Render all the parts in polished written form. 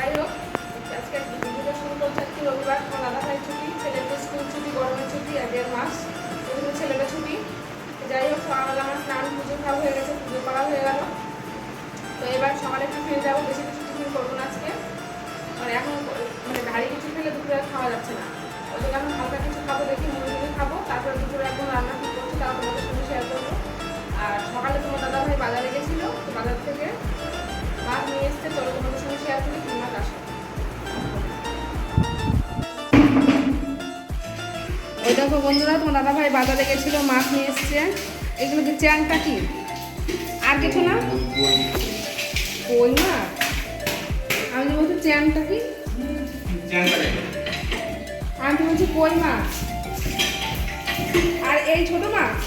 যাই হোক, আজকে ভিডিওটা শুরু করছে আজকে রবিবার, আমার দাদা ভাই ছুটি, ছেলের তো স্কুল ছুটি, গরমের ছুটি আর 1.5 মাস, ওই ছেলেটা ছুটি। যাই হোক, সকালবেলা আমার স্নান পুজো খাওয়া হয়ে গেছে, পুজো করা হয়ে গেল। তো এবার সকালে টিফিন যাবো, বেশি কিছু টিফিন করবো না আজকে, মানে এখন মানে ভারী কিছু খেলে দুপুরে খাওয়া যাচ্ছে না, ওই জন্য এখন হালকা কিছু খাবো, দেখি মুড়ি খাবো, তারপরে দুপুরে এখন রান্না ঠিক করছি, তাও তোমাদের সঙ্গে শেয়ার করবো। আর সকালে তোমার দাদা ভাই বাজারে গেছিলো, তো বাজার থেকে মাছ নিয়ে এসছে, চলো তোমাদের সঙ্গে শেয়ার করি কি মাছ আসে। ওই দেখো বন্ধুরা, তোমার দাদা ভাই বাজারে গেছিলো, মাছ নিয়ে এসছে। এগুলো কি চ্যাংটা কি আর কিছু না? কই মাছ? আমি তো বলছি চ্যাংটা কি, আমি তো বলছি কই মাছ। আর এই ছোট মাছ,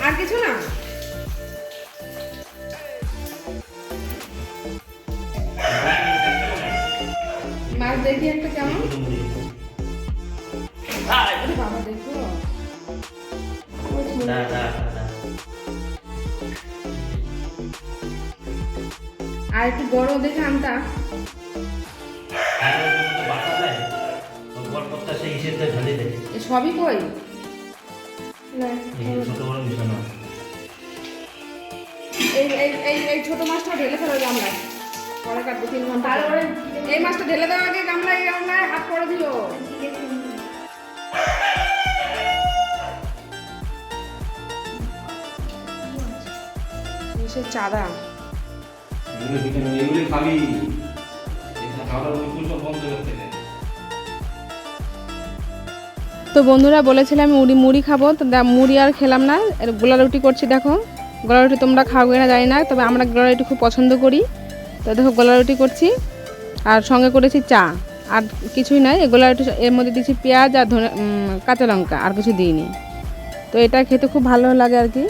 আর কিছু না? মাছ দেখি একটা কেমন, বাবা দেখো আর একটু বড় দেখে আনতা। সবই কই এই ছোট মাছটা ঢেলে ফেলো গামলায়, পরে কাটবো 3 ঘন্টা। এই মাছটা ঢেলে দেওয়ার আগে গামলায় গামলায় হাত পড়ে দিল। চাঁদা তো বন্ধুরা বলেছিলাম মুড়ি খাবো, তো মুড়ি আর খেলাম না, গোলা রুটি করছি। দেখো গোলা রুটি তোমরা খাওয়া না জানি না, তবে আমরা গোলা রুটি খুব পছন্দ করি। তো দেখো গোলা রুটি করছি আর সঙ্গে করেছি চা, আর কিছুই নাই। এই গোলা রুটি এর মধ্যে দিয়েছি পেঁয়াজ আর কাঁচা লঙ্কা, আর কিছু দিইনি। তো এটা খেতে খুব ভালো লাগে আর কি।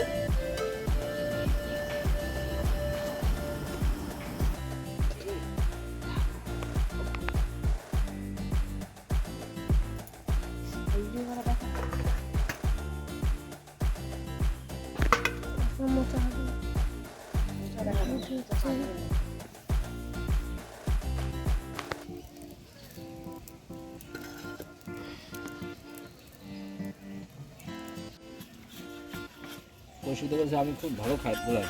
ওষুধ বলছে আমি খুব ভালো খাই বলে,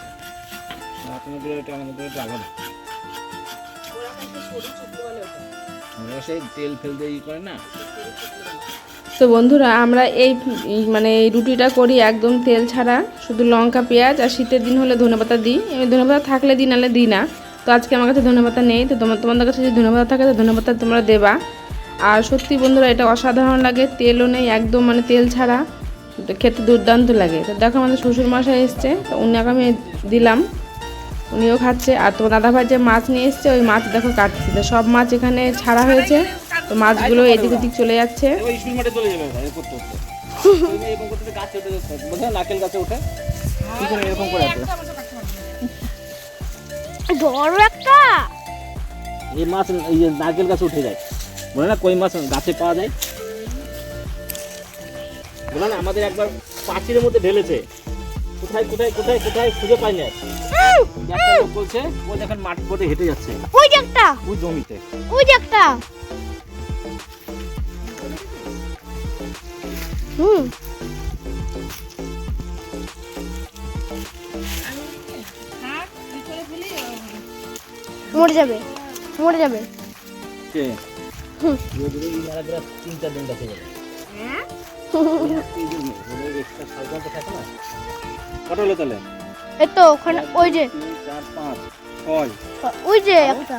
আপনাদের এটা আমাদের এটা আলাদা, সেই তেল ফেল দিয়ে ই করে না। তো বন্ধুরা আমরা এই মানে এই রুটিটা করি একদম তেল ছাড়া, শুধু লঙ্কা পেঁয়াজ আর শীতের দিন হলে ধনেপাতা দিই। আমি ধনেপাতা থাকলে দিই, নাহলে দিই না। তো আজকে আমার কাছে ধনেপাতা নেই, তো তোমাদের কাছে যদি ধনেপাতা থাকে তো ধনেপাতা তোমরা দেবা। আর সত্যি বন্ধুরা এটা অসাধারণ লাগে, তেলও নেই একদম, মানে তেল ছাড়া, খেতে দুর্দান্ত লাগে। তো দেখো আমাদের শ্বশুরমশাই এসছে, তো উনাকে আমি দিলাম, উনিও খাচ্ছে। আর তোমার দাদাভাই যে মাছ নিয়ে এসছে, ওই মাছ দেখো কাটছে। তো সব মাছ এখানে ছাড়া হয়েছে, তো মাছগুলো এদিক ওদিক চলে যাচ্ছে। নারকেল গাছে ওঠে এরকম করে একটা এই মাছ, এই যে নারকেল গাছে উঠে যায়, বলে না কই মাছ গাছে পাওয়া যায়, বলে না আমাদের একবার পাঁচিরের মধ্যে ঢেলেছে, কোথায় কোথায় কোথায় কোথায় খুঁজে পাই না। বলছে ও দেখেন মাঠ পথে হেঁটে যাচ্ছে, ওই যে একটা, ওই জমিতে ওই যে একটা। মরে যাবে, মরে যাবে। তিন-চার দিন কাছে যাবে। কত হলো তাহলে? এই তো ওখানে ওই যে 3, 4, 5, 6, ওই যে একটা,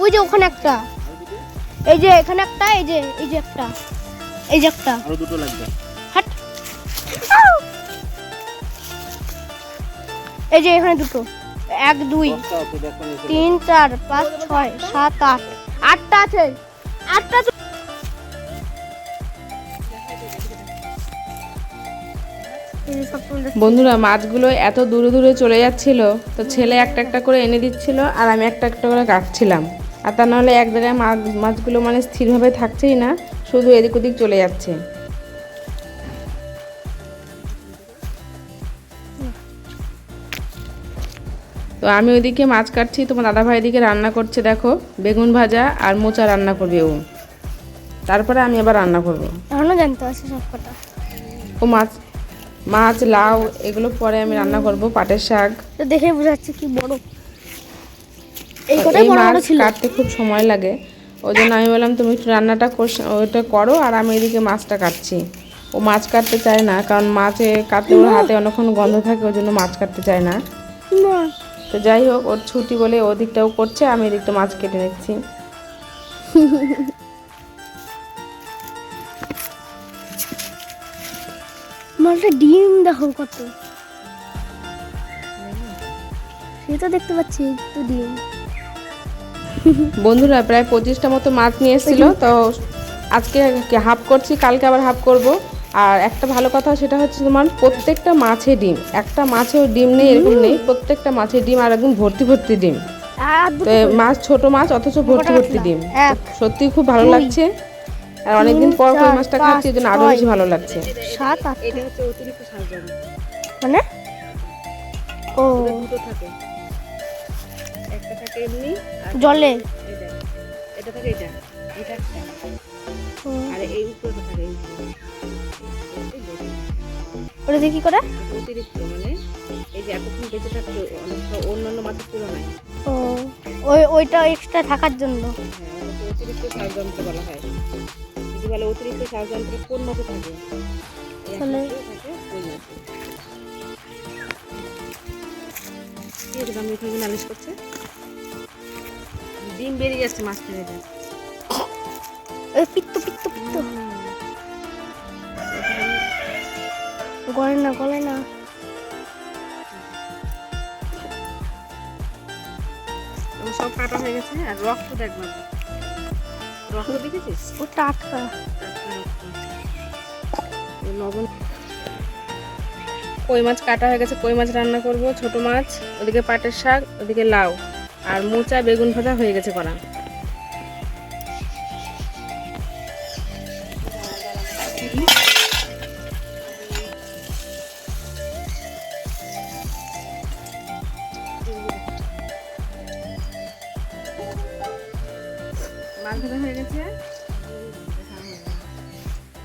ওই যে ওখানে একটা, এই যে এখানে একটা, এই যে একটা, এই যে একটা, আরো দুটো লাগবে। হাট, এই যে এখানে দুটো, 1 2 3 4 5 6 7 8, 8টা আছে, 8টা। বন্ধুরা মাছগুলো এত দূরে দূরে চলে যাচ্ছিল, তো ছেলে একটা একটা করে এনে দিচ্ছিল আর আমি একটা একটা করে কাটছিলাম। আর তা নাহলে এক জায়গায় মাছগুলো মানে স্থিরভাবে থাকছেই না, শুধু এদিক ওদিক চলে যাচ্ছে। তো আমি ওইদিকে মাছ কাটছি, তোমার দাদাভাই এদিকে রান্না করছে, দেখো বেগুন ভাজা আর মোচা রান্না করবে ও। তারপরে আমি আবার রান্না করব। এখনো জানতে আছে সব কটা। ও মাছ লাউ এগুলো পরে আমি রান্না করব, পাটের শাক। তো দেখে বোঝা যাচ্ছে কি বড়। এই কটা এই বড় বড় মাছ ছিল। কাটতে খুব সময় লাগে, ওই জন্য আমি বললাম তুমি একটু রান্নাটা ওইটা করো আর আমি এদিকে মাছটা কাটছি। ও মাছ কাটতে চায় না, কারণ মাছে কাটতে ওর হাতে অনেকক্ষণ গন্ধ থাকে, ওই জন্য মাছ কাটতে চায় না। না তো যাই হোক, ওর ছুটি বলে ওদিকটাও করছে, আমি এদিকটা মাছ কেটে নিচ্ছি। মালটা ডিম দেখো কত, সেটা দেখতে পাচ্ছি তো ডিম। বন্ধুরা প্রায় 25টা মতো মাছ নিয়ে এসেছিলো, তো আজকে হাফ করছি, কালকে আবার হাফ করব। আর একটা ভালো কথা সেটা হচ্ছে তোমার প্রত্যেকটা মাছে ডিম, একটা মাছেও ডিম নেই এরকম নেই, প্রত্যেকটা মাছে ডিম আর একদম ভর্তি ভর্তি ডিম। আর তো মাছ ছোট মাছ অথচ ভর্তি ভর্তি ডিম, এক, সত্যি খুব ভালো লাগছে। আর অনেকদিন পর কই মাছটা খাচ্ছি, এই জন্য আরো বেশি ভালো লাগছে। 7 8 এটা হচ্ছে অতিরিক্ত সাজন, মানে ও দুটো থাকে, একটা থাকে এমনি জলে এটা থাকে, এটা একটা আর এই উপরে থাকে, ওটা দিয়ে কি করে? অতিরিক্ত মানে এই যে এতক্ষণ বেঁচে থাকতো অনেকটা অন্যান্য মাছের তুলনায়। ও ওইটা এক্সট্রা থাকার জন্য। হ্যাঁ, অতিরিক্ত শ্বাসযন্ত্র বলা হয়। যদি বলে অতিরিক্ত শ্বাসযন্ত্র কোন মাছে থাকে, তাহলে থাকে ওই মাছে। কি এটা আমি এখানে নালিশ করছে, ডিম বেরিয়ে যাচ্ছে মাছ থেকে। ওই পিত্ত পিত্ত পিত্ত গলে না গলে না। সব কাটা হয়ে গেছে, আর রক্ত দেখবেন, রক্ত দেখেছিস? ও টাটকা। লবণ। কই মাছ কাটা হয়ে গেছে, কই মাছ রান্না করব, ছোট মাছ, ওদিকে পাটের শাক, ওদিকে লাউ আর মোচা বেগুন ভাজা হয়ে গেছে করা। মাছ ভাজা হয়ে গেছে,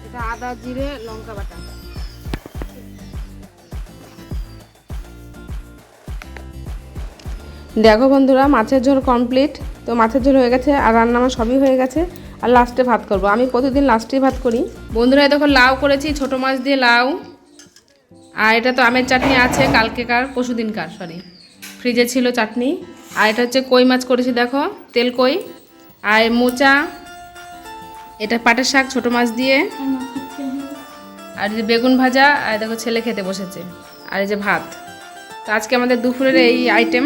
এটা আদা জিরে লঙ্কা বাটা। দেখো বন্ধুরা মাছের ঝোল কমপ্লিট। তো মাছের ঝোল হয়ে গেছে আর রান্না আমার সবই হয়ে গেছে, আর লাস্টে ভাত করব। আমি প্রতিদিন লাস্টেই ভাত করি। বন্ধুরা দেখো লাউ করেছি, ছোট মাছ দিয়ে লাউ। আর এটা তো আমের চাটনি আছে, কালকেকার পরশুদিনকার সরি, ফ্রিজে ছিল চাটনি। আর এটা হচ্ছে কই মাছ করেছি, দেখো তেল কই। আর মোচা, এটা পাটের শাক ছোট মাছ দিয়ে। আর এই যে বেগুন ভাজা, আর দেখো ছেলে খেতে বসেছে। আর এই যে ভাত। তো আজকে আমাদের দুপুরের এই আইটেম।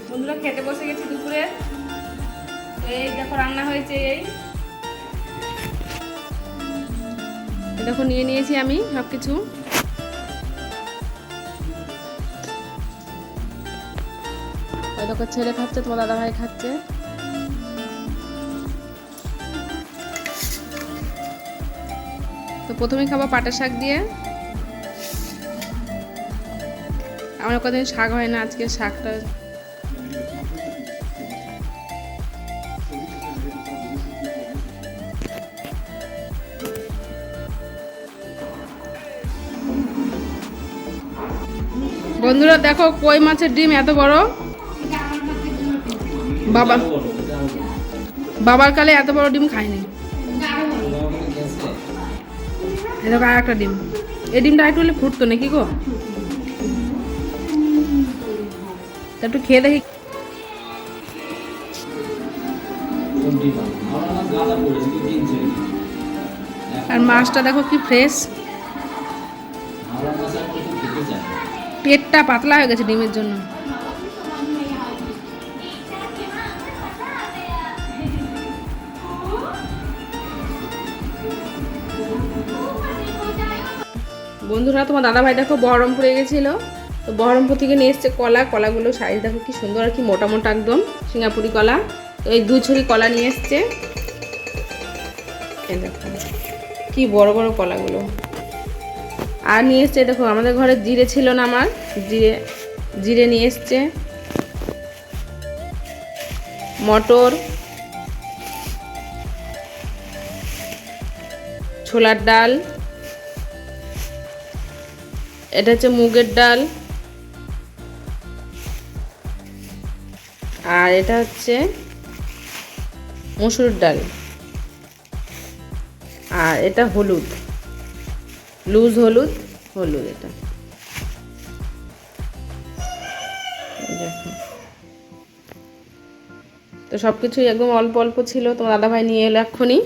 বন্ধুরা খেতে বসে গেছি দুপুরে। এই দেখো রান্না হয়েছে, এই দেখো নিয়ে নিয়েছি আমি সব কিছু। ওই দেখো ছেলে খাচ্ছে, তোমার দাদা ভাই খাচ্ছে। তো প্রথমেই খাবো পাটের শাক দিয়ে। আমার কদিন শাক হয় না, আজকে শাকটা। বন্ধুরা দেখো কই মাছের ডিম এত বড়, বাবার কালে এত বড় ডিম খাইনি। দেখো আর একটা ডিম, এই ডিমটা একটু হলে ফুটতো নাকি গো, একটু খেয়ে দেখি। আর মাছটা দেখো কি ফ্রেশ, পেটটা পাতলা হয়ে গেছে ডিমের জন্য। বন্ধুরা তোমার দাদাভাই দেখো বহরমপুরে গেছিলো, তো বহরমপুর থেকে নিয়ে এসছে কলা। কলাগুলো সাইজ দেখো কি সুন্দর আর কি মোটা মোটা একদম সিঙ্গাপুরি কলা। তো এই 2 ছড়ি কলা নিয়ে এসছে, এই দেখো কি বড় বড় কলাগুলো। আর নিয়ে এসছে দেখো, আমাদের ঘরে জিরে ছিল না, আমার জিরে নিয়ে এসছে, মটর, ছোলার ডাল, এটা হচ্ছে মুগের ডাল, আর এটা হচ্ছে মসুর ডাল, আর এটা হলুদ, লুজ হলুদ, এটা দেখো। তো সব কিছুই একদম অল্প অল্প ছিল, তোমার দাদাভাই নিয়ে এলো এক্ষুনি।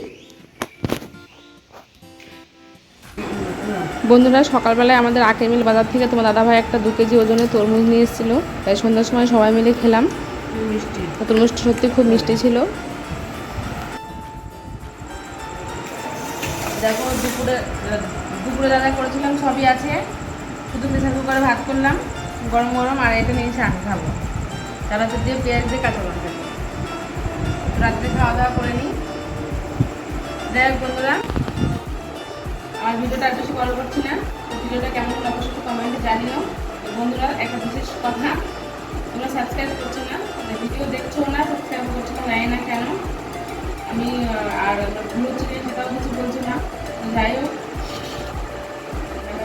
বন্ধুরা, সকালবেলায় আমাদের আখের মিল বাজার থেকে তোমার দাদাভাই একটা 2 কেজি ওজনের তরমুজ নিয়ে এসেছিলো, তাই সন্ধ্যার সময় সবাই মিলে খেলাম। তরমুজটা সত্যি খুব মিষ্টি ছিল। দেখো, দুপুরে দাদা করেছিলাম সবই আছে, শুধু প্রেসার কুকারে ভাত করলাম গরম গরম, আর এটা নিয়ে শাক খাবো, তারা দিয়ে পেঁয়াজ দিয়ে কাঁচা লঙ্কা দিয়ে। রাত্রে খাওয়া দাওয়া করে নিই। যাই হোক বন্ধুরা, আমার ভিডিওটা আর বেশি বড় করছি না, ভিডিওটা কেমন হলো অবশ্যই কমেন্টে জানিও। বন্ধুরা, একটা বিশেষ কথা, তোমরা সাবস্ক্রাইব করছো না, ভিডিও দেখছো না, সাবস্ক্রাইব করছো না, জানি না কেন। আমি আর ভুল হচ্ছে না সেটাও কিছু বলছি না। যাই হোক,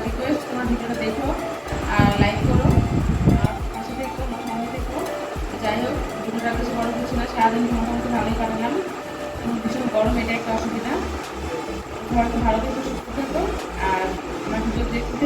রিকোয়েস্ট, তোমার ভিডিওটা দেখো আর লাইক করো, আর পাশে দেখো, আমার সঙ্গে দেখো। যাই হোক, ভিডিওটা বেশি বড় করছি না, সারাদিন মোটামুটি ভালোই কাটালাম। ভীষণ গরম, এটা একটা অসুবিধা। ভালো থেকো, সুস্থ থেকো, আর আমার ভিডিও দেখতে